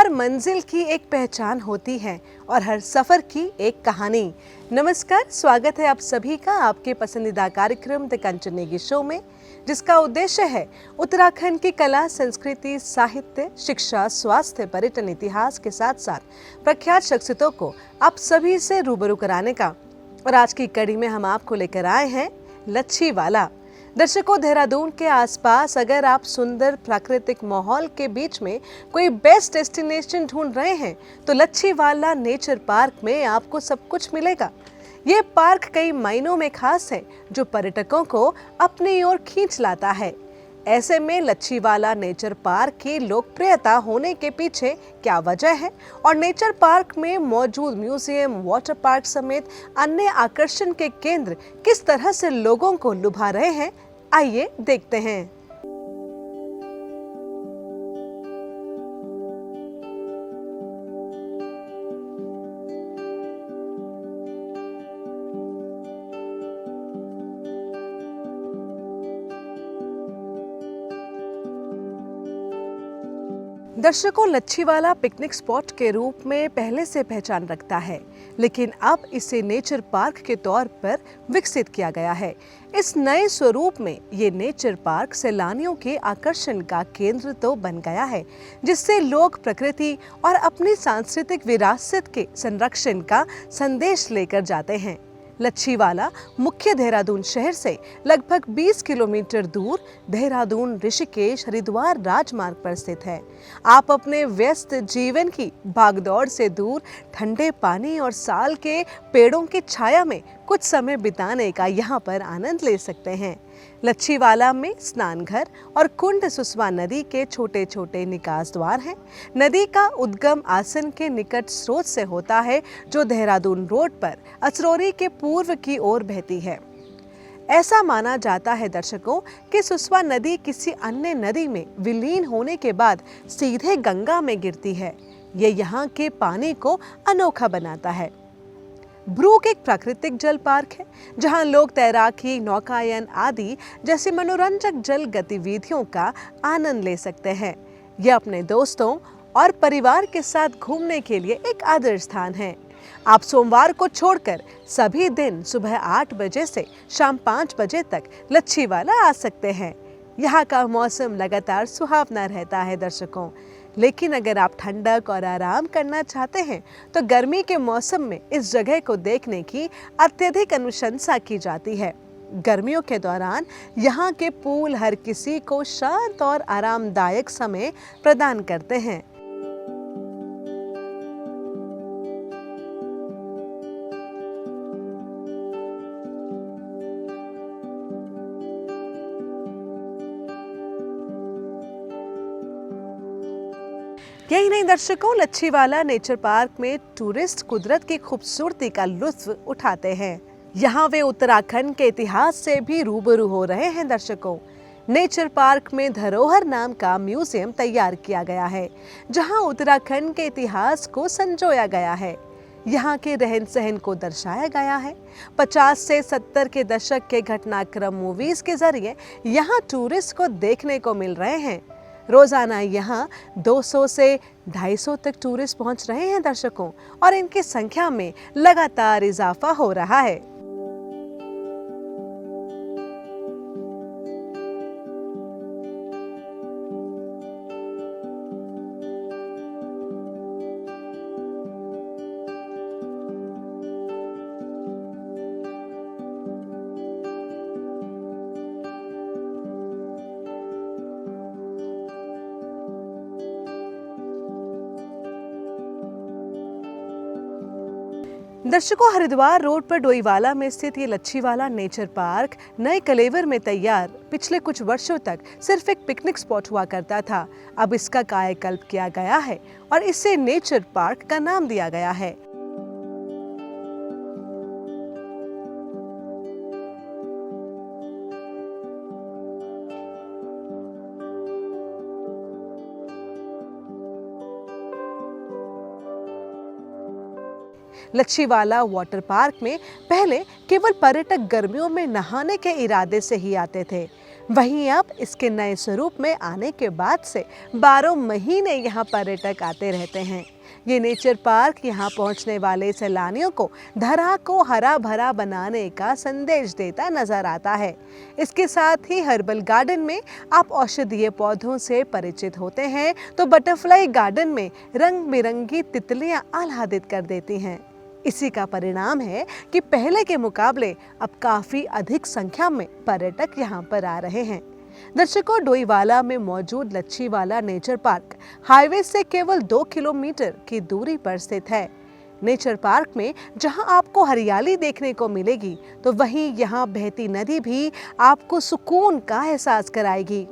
हर मंजिल की एक पहचान होती है और हर सफर की एक कहानी। नमस्कार, स्वागत है आप सभी का आपके पसंदीदा कार्यक्रम द कंचन नेगी शो में, जिसका उद्देश्य है उत्तराखंड की कला, संस्कृति, साहित्य, शिक्षा, स्वास्थ्य, पर्यटन, इतिहास के साथ साथ प्रख्यात शख्सियतों को आप सभी से रूबरू कराने का। और आज की कड़ी में हम आपको लेकर आए हैं लच्छीवाला। दर्शकों, देहरादून के आसपास अगर आप सुंदर प्राकृतिक माहौल के बीच में कोई बेस्ट डेस्टिनेशन ढूंढ रहे हैं तो लच्छीवाला नेचर पार्क में आपको सब कुछ मिलेगा। ये पार्क कई मायनों में खास है, जो पर्यटकों को अपनी ओर खींच लाता है। ऐसे में लच्छीवाला नेचर पार्क की लोकप्रियता होने के पीछे क्या वजह है और नेचर पार्क में मौजूद म्यूजियम, वाटर पार्क समेत अन्य आकर्षण के केंद्र किस तरह से लोगों को लुभा रहे हैं, आइए देखते हैं। दर्शकों, लच्छीवाला पिकनिक स्पॉट के रूप में पहले से पहचान रखता है, लेकिन अब इसे नेचर पार्क के तौर पर विकसित किया गया है। इस नए स्वरूप में ये नेचर पार्क सैलानियों के आकर्षण का केंद्र तो बन गया है, जिससे लोग प्रकृति और अपनी सांस्कृतिक विरासत के संरक्षण का संदेश लेकर जाते हैं। लच्छीवाला मुख्य देहरादून शहर से लगभग 20 किलोमीटर दूर देहरादून ऋषिकेश हरिद्वार राजमार्ग पर स्थित है। आप अपने व्यस्त जीवन की भागदौड़ से दूर ठंडे पानी और साल के पेड़ों की छाया में कुछ समय बिताने का यहाँ पर आनंद ले सकते हैं। लच्छीवाला में स्नान घर और कुंड सुसवा नदी के छोटे छोटे निकास द्वार हैं। नदी का उद्गम आसन के निकट स्रोत से होता है, जो देहरादून रोड पर असरोरी के पूर्व की ओर बहती है। ऐसा माना जाता है दर्शकों कि सुसवा नदी किसी अन्य नदी में विलीन होने के बाद सीधे गंगा में गिरती है। ये यहाँ के पानी को अनोखा बनाता है। ब्रूक एक प्राकृतिक जल पार्क है, जहां लोग तैराकी, नौकायन आदि जैसी मनोरंजक जल गतिविधियों का आनंद ले सकते हैं। यह अपने दोस्तों और परिवार के साथ घूमने के लिए एक आदर्श स्थान है। आप सोमवार को छोड़कर सभी दिन सुबह 8 बजे से शाम 5 बजे तक लच्छीवाला आ सकते हैं। यहाँ का मौसम लगातार सुहावना रहता है दर्शकों, लेकिन अगर आप ठंडक और आराम करना चाहते हैं तो गर्मी के मौसम में इस जगह को देखने की अत्यधिक अनुशंसा की जाती है। गर्मियों के दौरान यहाँ के पूल हर किसी को शांत और आरामदायक समय प्रदान करते हैं। यही नहीं दर्शकों, लच्छीवाला नेचर पार्क में टूरिस्ट कुदरत की खूबसूरती का लुत्फ उठाते हैं। यहाँ वे उत्तराखंड के इतिहास से भी रूबरू हो रहे हैं दर्शकों। नेचर पार्क में धरोहर नाम का म्यूजियम तैयार किया गया है, जहाँ उत्तराखंड के इतिहास को संजोया गया है। यहाँ के रहन सहन को दर्शाया गया है। 50 से 70 के दशक के घटनाक्रम मूवीज के जरिए यहाँ टूरिस्ट को देखने को मिल रहे हैं। रोजाना यहाँ 200 से 250 तक टूरिस्ट पहुँच रहे हैं दर्शकों, और इनकी संख्या में लगातार इजाफा हो रहा है। दर्शकों, हरिद्वार रोड पर डोईवाला में स्थित ये लच्छीवाला नेचर पार्क नए कलेवर में तैयार पिछले कुछ वर्षों तक सिर्फ एक पिकनिक स्पॉट हुआ करता था। अब इसका कायाकल्प किया गया है और इसे नेचर पार्क का नाम दिया गया है। लच्छीवाला वाटर पार्क में पहले केवल पर्यटक गर्मियों में नहाने के इरादे से ही आते थे। वहीं अब इसके नए स्वरूप में आने के बाद से 12 महीने यहाँ पर्यटक आते रहते हैं। ये नेचर पार्क यहाँ पहुँचने वाले सैलानियों को धरा को हरा भरा बनाने का संदेश देता नजर आता है। इसके साथ ही हर्बल गार्डन में आप औषधीय पौधों से परिचित होते हैं, तो बटरफ्लाई गार्डन में रंग बिरंगी तितलियां आह्लादित कर देती हैं। इसी का परिणाम है कि पहले के मुकाबले अब काफी अधिक संख्या में पर्यटक यहाँ पर आ रहे हैं। दर्शकों, डोईवाला में मौजूद लच्छीवाला नेचर पार्क हाईवे से केवल 2 किलोमीटर की दूरी पर स्थित है। नेचर पार्क में जहां आपको हरियाली देखने को मिलेगी, तो वहीं यहां बहती नदी भी आपको सुकून का एहसास कराएगी।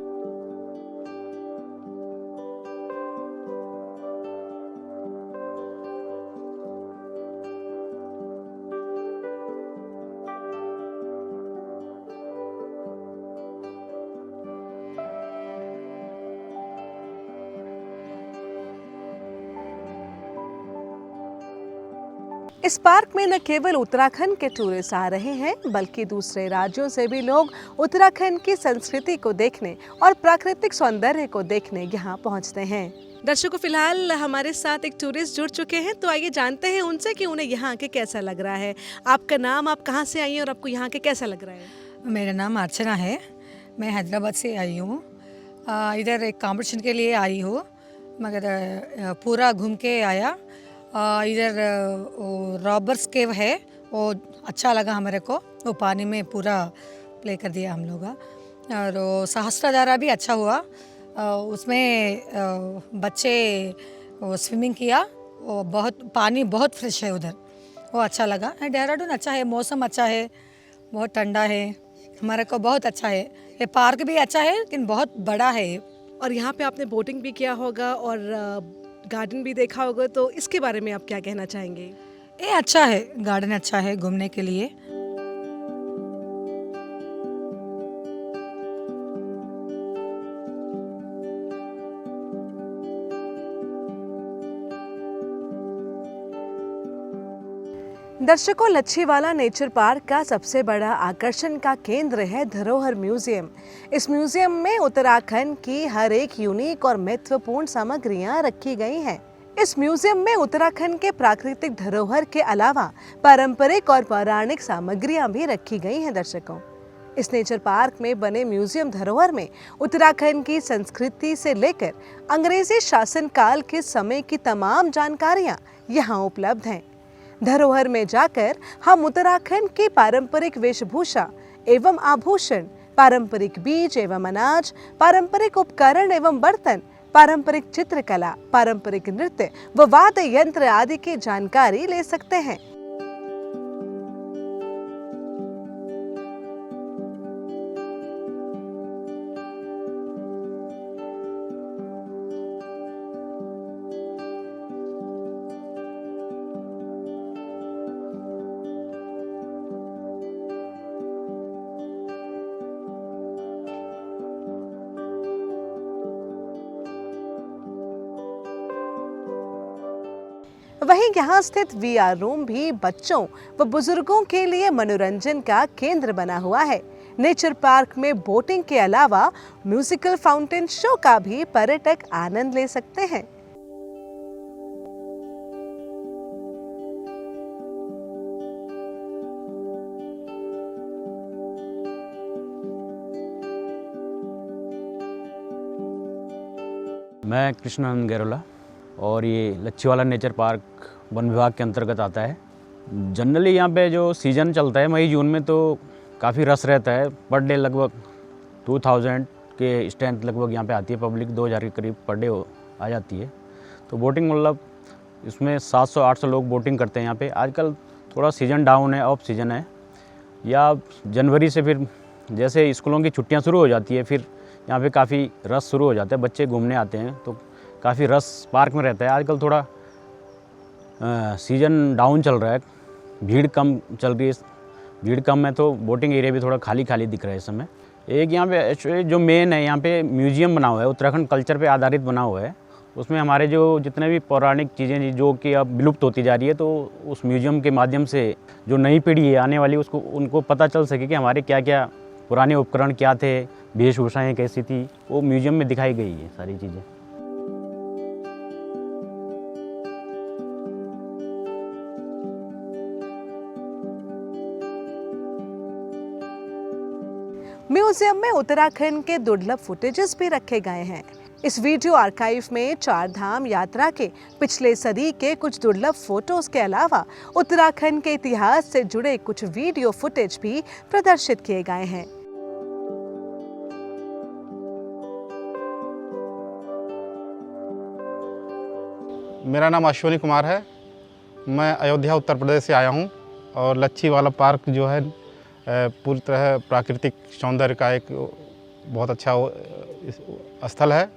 इस पार्क में न केवल उत्तराखंड के टूरिस्ट आ रहे हैं, बल्कि दूसरे राज्यों से भी लोग उत्तराखंड की संस्कृति को देखने और प्राकृतिक सौंदर्य को देखने यहाँ पहुँचते हैं। दर्शकों, फिलहाल हमारे साथ एक टूरिस्ट जुड़ चुके हैं, तो आइए जानते हैं उनसे कि उन्हें यहाँ आके कैसा लग रहा है। आपका नाम, आप कहाँ से आई हैं और आपको यहाँ के कैसा लग रहा है? मेरा नाम अर्चना है, मैं हैदराबाद से आई हूँ। इधर एक कॉम्पिटिशन के लिए आई हूँ, मगर पूरा घूम के आया। इधर रॉबर्स केव है, वो अच्छा लगा हमारे को। वो पानी में पूरा प्ले कर दिया हम लोग। और वो सहस्त्रधारा भी अच्छा हुआ, उसमें बच्चे वो स्विमिंग किया। वो पानी बहुत फ्रेश है उधर, वो अच्छा लगा। देहरादून अच्छा है, मौसम अच्छा है, बहुत ठंडा है, हमारे को बहुत अच्छा है। ये पार्क भी अच्छा है, लेकिन बहुत बड़ा है। और यहाँ पे आपने बोटिंग भी किया होगा और गार्डन भी देखा होगा, तो इसके बारे में आप क्या कहना चाहेंगे? ये अच्छा है, गार्डन अच्छा है घूमने के लिए। दर्शकों, लच्छीवाला नेचर पार्क का सबसे बड़ा आकर्षण का केंद्र है धरोहर म्यूजियम। इस म्यूजियम में उत्तराखंड की हर एक यूनिक और महत्वपूर्ण सामग्रियां रखी गई हैं। इस म्यूजियम में उत्तराखंड के प्राकृतिक धरोहर के अलावा पारंपरिक और पौराणिक सामग्रियां भी रखी गई हैं। दर्शकों, इस नेचर पार्क में बने म्यूजियम धरोहर में उत्तराखंड की संस्कृति से लेकर अंग्रेजी शासन काल के समय की तमाम जानकारियां यहाँ उपलब्ध हैं। धरोहर में जाकर हम उत्तराखंड की पारंपरिक वेशभूषा एवं आभूषण, पारंपरिक बीज एवं अनाज, पारंपरिक उपकरण एवं बर्तन, पारंपरिक चित्रकला, पारंपरिक नृत्य व वाद्य यंत्र आदि की जानकारी ले सकते हैं। वहीं यहाँ स्थित VR रूम भी बच्चों व बुजुर्गों के लिए मनोरंजन का केंद्र बना हुआ है। नेचर पार्क में बोटिंग के अलावा म्यूजिकल फाउंटेन शो का भी पर्यटक आनंद ले सकते हैं। मैं कृष्णानंद गैरोला और ये लच्छीवाला नेचर पार्क वन विभाग के अंतर्गत आता है। जनरली यहाँ पे जो सीज़न चलता है मई जून में, तो काफ़ी रश रहता है। पर डे लगभग 2000 के स्ट्रेंथ लगभग यहाँ पे आती है पब्लिक, 2000 के करीब पर डे आ जाती है। तो बोटिंग मतलब इसमें 700-800 लोग बोटिंग करते हैं यहाँ पे। आजकल थोड़ा सीज़न डाउन है, ऑफ सीज़न है, या जनवरी से फिर जैसे स्कूलों की छुट्टियाँ शुरू हो जाती है, फिर यहाँ पे काफ़ी रश शुरू हो जाता है, बच्चे घूमने आते हैं, तो काफ़ी रश पार्क में रहता है। आजकल थोड़ा सीज़न डाउन चल रहा है, भीड़ कम चल रही है। भीड़ कम है तो बोटिंग एरिया भी थोड़ा खाली खाली दिख रहा है इस समय। एक यहाँ पे एक्चुअली जो मेन है, यहाँ पे म्यूजियम बना हुआ है, उत्तराखंड कल्चर पे आधारित बना हुआ है। उसमें हमारे जो जितने भी पौराणिक चीज़ें जो कि अब विलुप्त होती जा रही है, तो उस म्यूजियम के माध्यम से जो नई पीढ़ी है आने वाली, उसको उनको पता चल सके कि हमारे क्या क्या पुराने उपकरण क्या थे, वेशभूषाएँ कैसी थी, वो म्यूज़ियम में दिखाई गई है सारी चीज़ें। म्यूजियम में उत्तराखंड के दुर्लभ फुटेजेस भी रखे गए हैं। इस वीडियो आर्काइव में चार धाम यात्रा के पिछले सदी के कुछ दुर्लभ फोटोज के अलावा उत्तराखंड के इतिहास से जुड़े कुछ वीडियो फुटेज भी प्रदर्शित किए गए हैं। मेरा नाम अश्विनी कुमार है। मैं अयोध्या उत्तर प्रदेश से आया हूँ और लच्छी वाला पार्क जो है पूरी तरह प्राकृतिक सौंदर्य का एक बहुत अच्छा स्थल है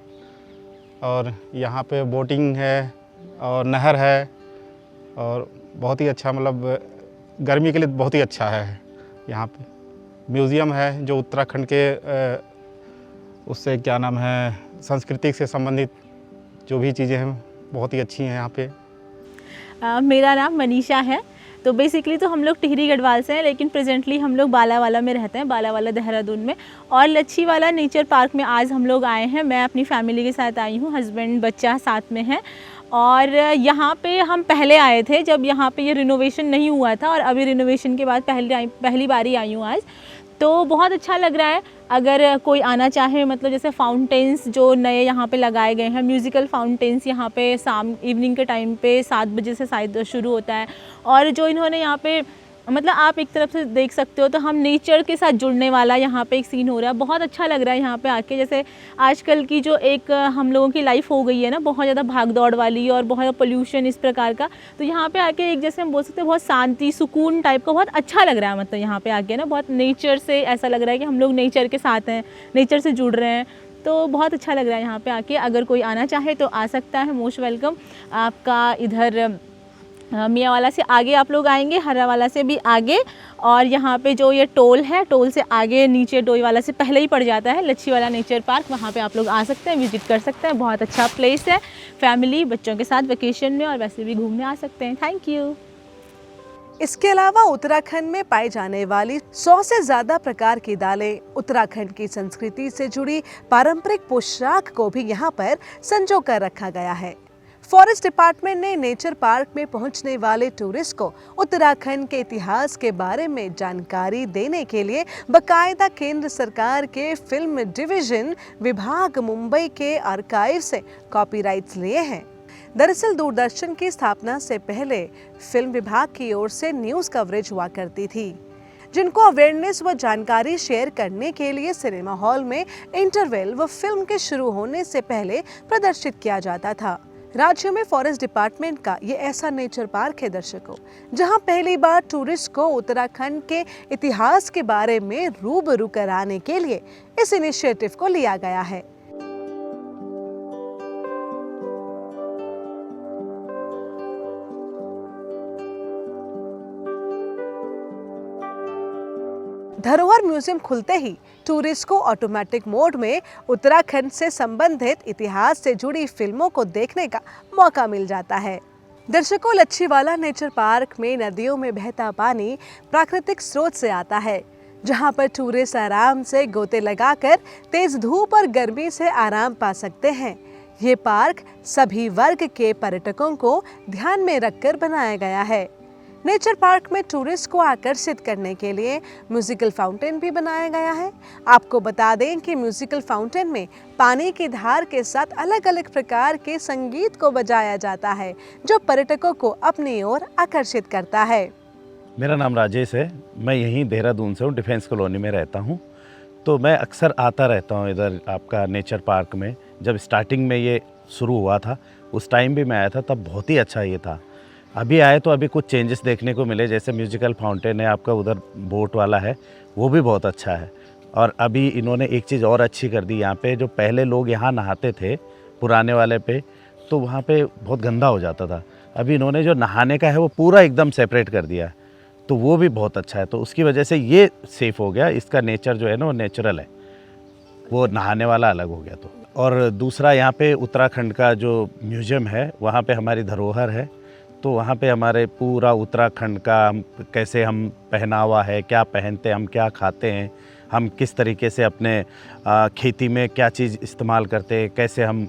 और यहाँ पे बोटिंग है और नहर है और बहुत ही अच्छा, मतलब गर्मी के लिए बहुत ही अच्छा है। यहाँ पे म्यूज़ियम है जो उत्तराखंड के उससे क्या नाम है संस्कृति से संबंधित जो भी चीज़ें हैं बहुत ही अच्छी हैं यहाँ पे। मेरा नाम मनीषा है। तो बेसिकली तो हम लोग टिहरी गढ़वाल से हैं, लेकिन प्रेजेंटली हम लोग बालावाला में रहते हैं, बालावाला देहरादून में। और लच्छीवाला नेचर पार्क में आज हम लोग आए हैं। मैं अपनी फैमिली के साथ आई हूँ, हस्बैंड बच्चा साथ में है। और यहाँ पे हम पहले आए थे जब यहाँ पे ये रिनोवेशन नहीं हुआ था, और अभी रिनोवेशन के बाद पहली बारी आई हूँ आज। तो बहुत अच्छा लग रहा है। अगर कोई आना चाहे, मतलब जैसे फाउंटेन्स जो नए यहाँ पे लगाए गए हैं, म्यूज़िकल फाउंटेन्स यहाँ पे इवनिंग के टाइम पे 7 बजे से शायद शुरू होता है। और जो इन्होंने यहाँ पे, मतलब आप एक तरफ से देख सकते हो तो हम नेचर के साथ जुड़ने वाला यहाँ पे एक सीन हो रहा है। बहुत अच्छा लग रहा है यहाँ पे आके। जैसे आजकल की जो एक हम लोगों की लाइफ हो गई है ना, बहुत ज़्यादा भाग दौड़ वाली और बहुत ज़्यादा पोल्यूशन इस प्रकार का, तो यहाँ पे आके एक जैसे हम बोल सकते हैं बहुत शांति सुकून टाइप का, बहुत अच्छा लग रहा है। मतलब यहाँ पे आके ना बहुत नेचर से ऐसा लग रहा है कि हम लोग नेचर के साथ हैं, नेचर से जुड़ रहे हैं। तो बहुत अच्छा लग रहा है यहाँ पे आके। अगर कोई आना चाहे तो आ सकता है, मोस्ट वेलकम। आपका इधर मियाँवाला से आगे आप लोग आएंगे, हरावाला से भी आगे, और यहाँ पे जो ये टोल है, टोल से आगे नीचे डोईवाला से पहले ही पड़ जाता है लच्छीवाला नेचर पार्क। वहाँ पे आप लोग आ सकते हैं, विजिट कर सकते हैं। बहुत अच्छा प्लेस है, फैमिली बच्चों के साथ वेकेशन में और वैसे भी घूमने आ सकते हैं। Thank you. इसके अलावा उत्तराखंड में पाई जाने वाली 100 से ज्यादा प्रकार की दालें, उत्तराखंड की संस्कृति से जुड़ी पारंपरिक पोशाक को भी यहाँ पर संजो कर रखा गया है। फॉरेस्ट डिपार्टमेंट ने नेचर पार्क में पहुंचने वाले टूरिस्ट को उत्तराखंड के इतिहास के बारे में जानकारी देने के लिए बकायदा केंद्र सरकार के फिल्म डिवीजन विभाग मुंबई के आर्काइव से कॉपीराइट्स लिए हैं। दरअसल दूरदर्शन की स्थापना से पहले फिल्म विभाग की ओर से न्यूज़ कवरेज हुआ करती थी, जिनको अवेयरनेस व जानकारी शेयर करने के लिए सिनेमा हॉल में इंटरवल व फिल्म के शुरू होने से पहले प्रदर्शित किया जाता था। राज्य में फॉरेस्ट डिपार्टमेंट का ये ऐसा नेचर पार्क है दर्शकों, जहां पहली बार टूरिस्ट को उत्तराखंड के इतिहास के बारे में रूबरू कराने के लिए इस इनिशिएटिव को लिया गया है। धरोहर म्यूजियम खुलते ही टूरिस्ट को ऑटोमेटिक मोड में उत्तराखंड से संबंधित इतिहास से जुड़ी फिल्मों को देखने का मौका मिल जाता है। दर्शकों, लच्छीवाला नेचर पार्क में नदियों में बहता पानी प्राकृतिक स्रोत से आता है, जहां पर टूरिस्ट आराम से गोते लगाकर तेज धूप और गर्मी से आराम पा सकते हैं। ये पार्क सभी वर्ग के पर्यटकों को ध्यान में रखकर बनाया गया है। नेचर पार्क में टूरिस्ट को आकर्षित करने के लिए म्यूजिकल फाउंटेन भी बनाया गया है। आपको बता दें कि म्यूजिकल फाउंटेन में पानी की धार के साथ अलग अलग प्रकार के संगीत को बजाया जाता है, जो पर्यटकों को अपनी ओर आकर्षित करता है। मेरा नाम राजेश है। मैं यहीं देहरादून से हूँ, डिफेंस कॉलोनी में रहता हूँ। तो मैं अक्सर आता रहता हूँ इधर आपका नेचर पार्क में। जब स्टार्टिंग में ये शुरू हुआ था उस टाइम भी मैं आया था, तब बहुत ही अच्छा ये था। अभी आए तो अभी कुछ चेंजेस देखने को मिले, जैसे म्यूजिकल फाउंटेन है आपका, उधर बोट वाला है, वो भी बहुत अच्छा है। और अभी इन्होंने एक चीज़ और अच्छी कर दी, यहाँ पे जो पहले लोग यहाँ नहाते थे पुराने वाले पे, तो वहाँ पे बहुत गंदा हो जाता था। अभी इन्होंने जो नहाने का है वो पूरा एकदम सेपरेट कर दिया है, तो वो भी बहुत अच्छा है। तो उसकी वजह से ये सेफ़ हो गया। इसका नेचर जो है ना वो नेचुरल है, वो नहाने वाला अलग हो गया। तो और दूसरा यहाँ पे उत्तराखंड का जो म्यूज़ियम है, वहाँ पे हमारी धरोहर है, तो वहाँ पे हमारे पूरा उत्तराखंड का कैसे हम पहनावा है, क्या पहनते हैं हम, क्या खाते हैं, हम किस तरीके से अपने खेती में क्या चीज़ इस्तेमाल करते हैं, कैसे हम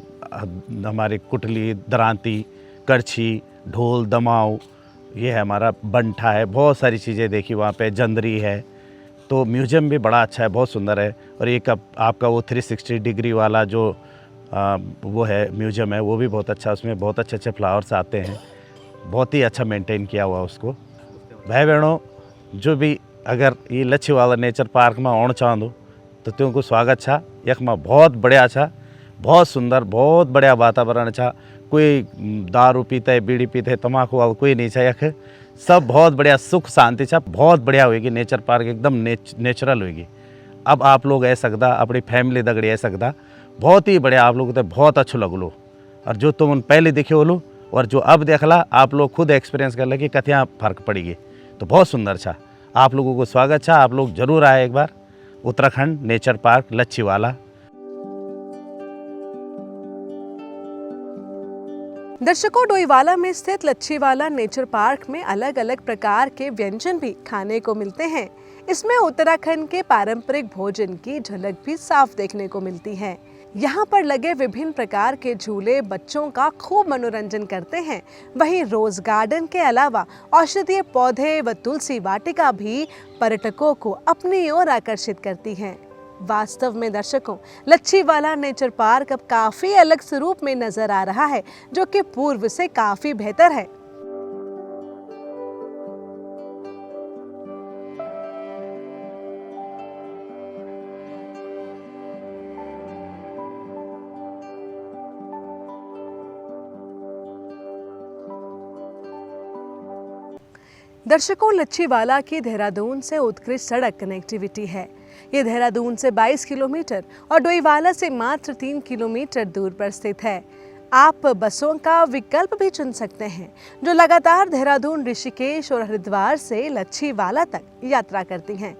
हमारी कुटली, दरांती, करछी, ढोल, दमाव, ये है हमारा बंठा है, बहुत सारी चीज़ें देखी वहाँ पे, जंदरी है। तो म्यूज़ियम भी बड़ा अच्छा है, बहुत सुंदर है। और एक आपका वो 360 डिग्री वाला जो वो है म्यूज़ियम है, वो भी बहुत अच्छा, उसमें बहुत अच्छे अच्छे फ्लावर्स आते हैं, बहुत ही अच्छा मेंटेन किया हुआ उसको। भाई बहनों, जो भी अगर ये लच्छीवाला नेचर पार्क में आना चाहो तो तुमको स्वागत छा। यख में बहुत बढ़िया छा, बहुत सुंदर, बहुत बढ़िया वातावरण छा। कोई दारू पीते, बीड़ी पीते, तम्बाकू वाला कोई नहीं छा यख। सब बहुत बढ़िया सुख शांति छा, बहुत बढ़िया होगी। नेचर पार्क एकदम नेचुरल होगी। अब आप लोग ऐ सकदा, अपनी फैमिली दगड़ी ऐ सकदा, बहुत ही बढ़िया, आप लोग तो बहुत अच्छो लगलो। और जो तुम पहले देखे होलो और जो अब देखला, आप लोग खुद एक्सपीरियंस कर ले कि कथिया फ़र्क पड़ेगी। तो बहुत सुंदर छा। आप लोगों को स्वागत छा, आप लोग ज़रूर आए एक बार उत्तराखंड नेचर पार्क लच्छीवाला। दर्शकों, डोईवाला में स्थित लच्छीवाला नेचर पार्क में अलग अलग प्रकार के व्यंजन भी खाने को मिलते हैं। इसमें उत्तराखंड के पारंपरिक भोजन की झलक भी साफ देखने को मिलती है। यहाँ पर लगे विभिन्न प्रकार के झूले बच्चों का खूब मनोरंजन करते हैं। वहीं रोज गार्डन के अलावा औषधीय पौधे व तुलसी वाटिका भी पर्यटकों को अपनी ओर आकर्षित करती हैं। वास्तव में दर्शकों, लच्छीवाला नेचर पार्क अब काफी अलग स्वरूप में नजर आ रहा है, जो कि पूर्व से काफी बेहतर है। दर्शकों, लच्छीवाला की देहरादून से उत्कृष्ट सड़क कनेक्टिविटी है। ये देहरादून से 22 किलोमीटर और डोईवाला से मात्र 3 किलोमीटर दूर पर स्थित है। आप बसों का विकल्प भी चुन सकते हैं, जो लगातार देहरादून, ऋषिकेश और हरिद्वार से लच्छीवाला तक यात्रा करती हैं।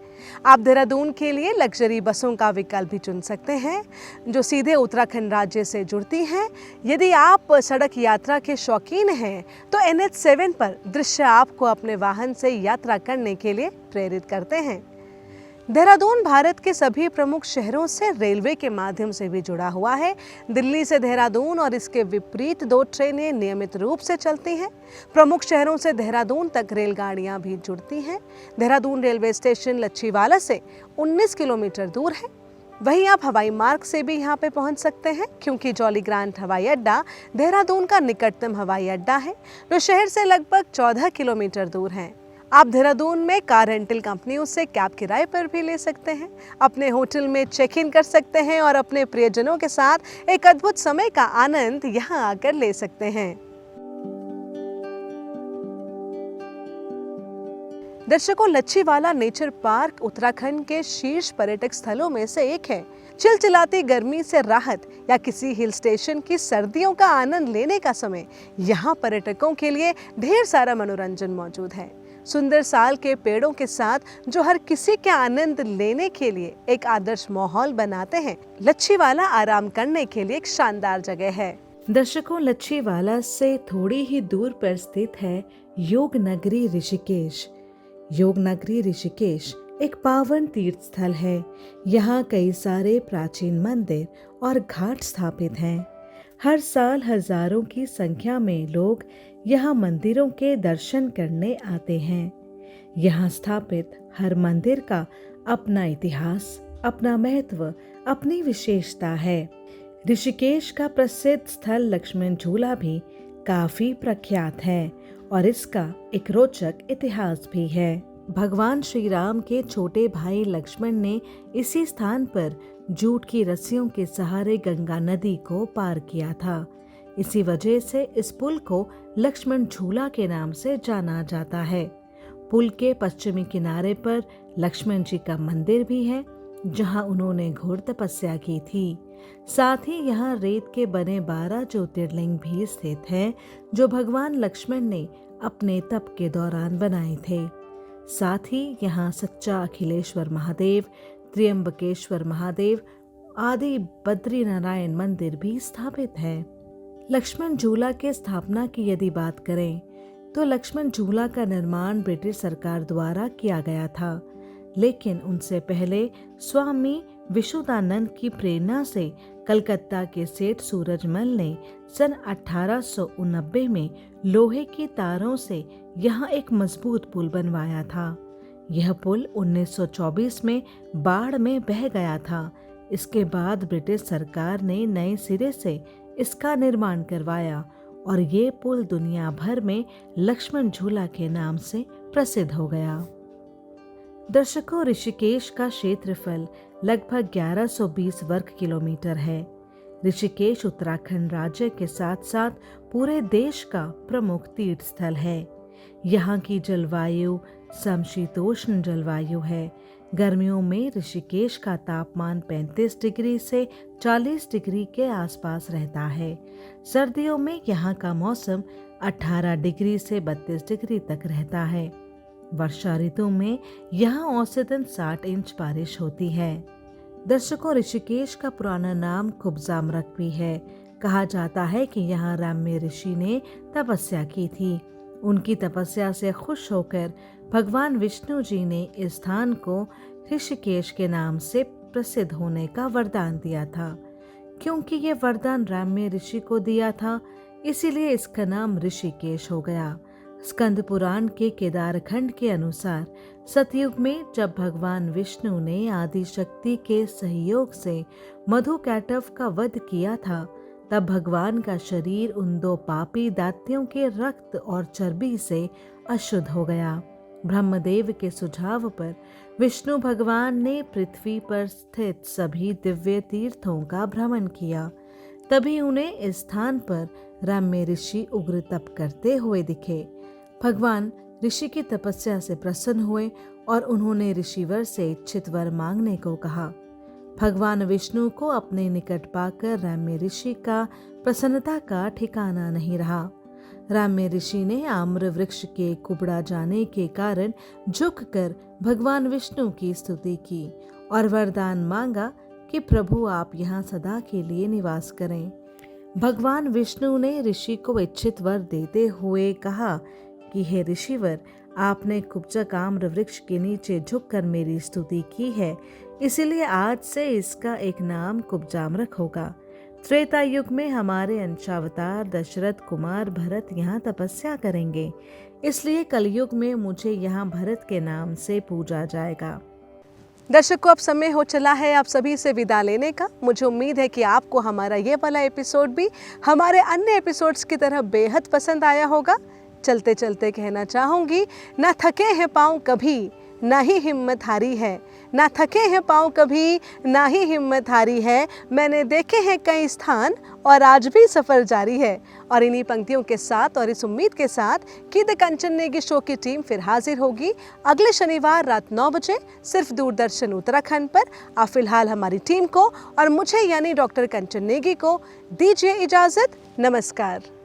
आप देहरादून के लिए लग्जरी बसों का विकल्प भी चुन सकते हैं, जो सीधे उत्तराखंड राज्य से जुड़ती हैं। यदि आप सड़क यात्रा के शौकीन हैं, तो NH7 पर दृश्य आपको अपने वाहन से यात्रा करने के लिए प्रेरित करते हैं। देहरादून भारत के सभी प्रमुख शहरों से रेलवे के माध्यम से भी जुड़ा हुआ है। दिल्ली से देहरादून और इसके विपरीत 2 ट्रेनें नियमित रूप से चलती हैं। प्रमुख शहरों से देहरादून तक रेलगाड़ियां भी जुड़ती हैं। देहरादून रेलवे स्टेशन लच्छीवाला से 19 किलोमीटर दूर है। वहीं आप हवाई मार्ग से भी यहाँ पे पहुँच सकते हैं, क्योंकि जॉली ग्रांट हवाई अड्डा देहरादून का निकटतम हवाई अड्डा है, जो शहर से लगभग 14 किलोमीटर दूर है। आप देहरादून में कार रेंटल कंपनियों से कैब किराए पर भी ले सकते हैं, अपने होटल में चेक इन कर सकते हैं और अपने प्रियजनों के साथ एक अद्भुत समय का आनंद यहाँ आकर ले सकते हैं। दर्शकों, लच्छीवाला नेचर पार्क उत्तराखंड के शीर्ष पर्यटक स्थलों में से एक है। चिलचिलाती गर्मी से राहत या किसी हिल स्टेशन की सर्दियों का आनंद लेने का समय, यहाँ पर्यटकों के लिए ढेर सारा मनोरंजन मौजूद है। सुंदर साल के पेड़ों के साथ जो हर किसी के आनंद लेने के लिए एक आदर्श माहौल बनाते हैं, लच्छीवाला आराम करने के लिए एक शानदार जगह है। दर्शकों, लच्छीवाला से थोड़ी ही दूर पर स्थित है योग नगरी ऋषिकेश। योग नगरी ऋषिकेश एक पावन तीर्थ स्थल है। यहाँ कई सारे प्राचीन मंदिर और घाट स्थापित हैं। हर साल हजारों की संख्या में लोग यहाँ मंदिरों के दर्शन करने आते हैं। यहाँ स्थापित हर मंदिर का अपना इतिहास, अपना महत्व, अपनी विशेषता है। ऋषिकेश का प्रसिद्ध स्थल लक्ष्मण झूला भी काफी प्रख्यात है और इसका एक रोचक इतिहास भी है। भगवान श्री राम के छोटे भाई लक्ष्मण ने इसी स्थान पर जूट की रस्सियों के सहारे गंगा नदी को पार किया था। इसी वजह से इस पुल को लक्ष्मण झूला के नाम से जाना जाता है। पुल के पश्चिमी किनारे पर लक्ष्मण जी का मंदिर भी है, जहां उन्होंने घोर तपस्या की थी। साथ ही यहाँ रेत के बने 12 ज्योतिर्लिंग भी स्थित हैं, जो भगवान लक्ष्मण ने अपने तप के दौरान बनाए थे। साथ ही यहाँ सच्चा अखिलेश्वर महादेव, त्र्यंबकेश्वर महादेव आदि बद्रीनारायण मंदिर भी स्थापित है। लक्ष्मण झूला के स्थापना की यदि बात करें तो लक्ष्मण झूला का निर्माण ब्रिटिश सरकार द्वारा किया गया था। लेकिन उनसे पहले स्वामी विशुद्धानंद की प्रेरणा से कलकत्ता के सेठ सूरजमल ने सन 1889 में लोहे की तारों से यहाँ एक मजबूत पुल बनवाया था। यह पुल 1924 में बाढ़ में बह गया था। इसके बाद ब्रिटिश सरकार ने नए सिरे से इसका निर्माण करवाया और ये पुल दुनिया भर में लक्ष्मण झूला के नाम से प्रसिद्ध हो गया। दर्शकों, ऋषिकेश का क्षेत्रफल लगभग 1120 वर्ग किलोमीटर है। ऋषिकेश उत्तराखंड राज्य के साथ साथ पूरे देश का प्रमुख तीर्थ स्थल है। यहाँ की जलवायु समशीतोष्ण जलवायु है। गर्मियों में ऋषिकेश का तापमान 35 डिग्री से 40 डिग्री के आसपास रहता है। सर्दियों में यहाँ का मौसम 18 डिग्री से 32 डिग्री तक रहता है। वर्षा ऋतु में यहाँ औसतन 60 इंच बारिश होती है। दर्शकों, ऋषिकेश का पुराना नाम कुब्जामरक भी है। कहा जाता है कि यहाँ राम्य ऋषि ने तपस्या की थी। उनकी तपस्या से खुश होकर भगवान विष्णु जी ने इस स्थान को ऋषिकेश के नाम से प्रसिद्ध होने का वरदान दिया था। क्योंकि ये वरदान राम्य ऋषि को दिया था, इसीलिए इसका नाम ऋषिकेश हो गया। स्कंद पुराण के केदारखंड के अनुसार सतयुग में जब भगवान विष्णु ने आदि शक्ति के सहयोग से मधुकैटभ का वध किया था, तब भगवान का शरीर उन दो पापी दैत्यों के रक्त और चर्बी से अशुद्ध हो गया। ब्रह्मदेव के सुझाव पर विष्णु भगवान ने पृथ्वी पर स्थित सभी दिव्य तीर्थों का भ्रमण किया। तभी उन्हें इस स्थान पर राम्य ऋषि उग्र तप करते हुए दिखे। भगवान ऋषि की तपस्या से प्रसन्न हुए और उन्होंने ऋषिवर से इच्छित वर मांगने को कहा। भगवान विष्णु को अपने निकट पाकर राम्य ऋषि का प्रसन्नता का ठिकाना नहीं रहा। राम्य ऋषि ने आम्र वृक्ष के कुबड़ा जाने के कारण झुककर भगवान विष्णु की स्तुति की और वरदान मांगा कि प्रभु आप यहाँ सदा के लिए निवास करें। भगवान विष्णु ने ऋषि को इच्छित वर देते हुए कहा कि हे ऋषिवर, आपने कुब्जक आम्र वृक्ष के नीचे झुककर मेरी स्तुति की है, इसीलिए आज से इसका एक नाम कुब्जामरक होगा। त्रेता युग में हमारे अंशावतार दशरथ कुमार भरत यहाँ तपस्या करेंगे, इसलिए कलयुग में मुझे यहाँ भरत के नाम से पूजा जाएगा। दर्शकों, अब समय हो चला है आप सभी से विदा लेने का। मुझे उम्मीद है कि आपको हमारा ये वाला एपिसोड भी हमारे अन्य एपिसोड्स की तरह बेहद पसंद आया होगा। चलते चलते कहना चाहूँगी, ना थके हैं पाँव कभी, ना ही हिम्मत हारी है। ना थके हैं पाँव कभी, ना ही हिम्मत हारी है। मैंने देखे हैं कई स्थान और आज भी सफ़र जारी है। और इन्हीं पंक्तियों के साथ और इस उम्मीद के साथ कि द कंचन नेगी शो की टीम फिर हाजिर होगी अगले शनिवार रात 9 बजे सिर्फ दूरदर्शन उत्तराखंड पर। आप फिलहाल हमारी टीम को और मुझे यानी डॉक्टर कंचन नेगी को दीजिए इजाज़त। नमस्कार।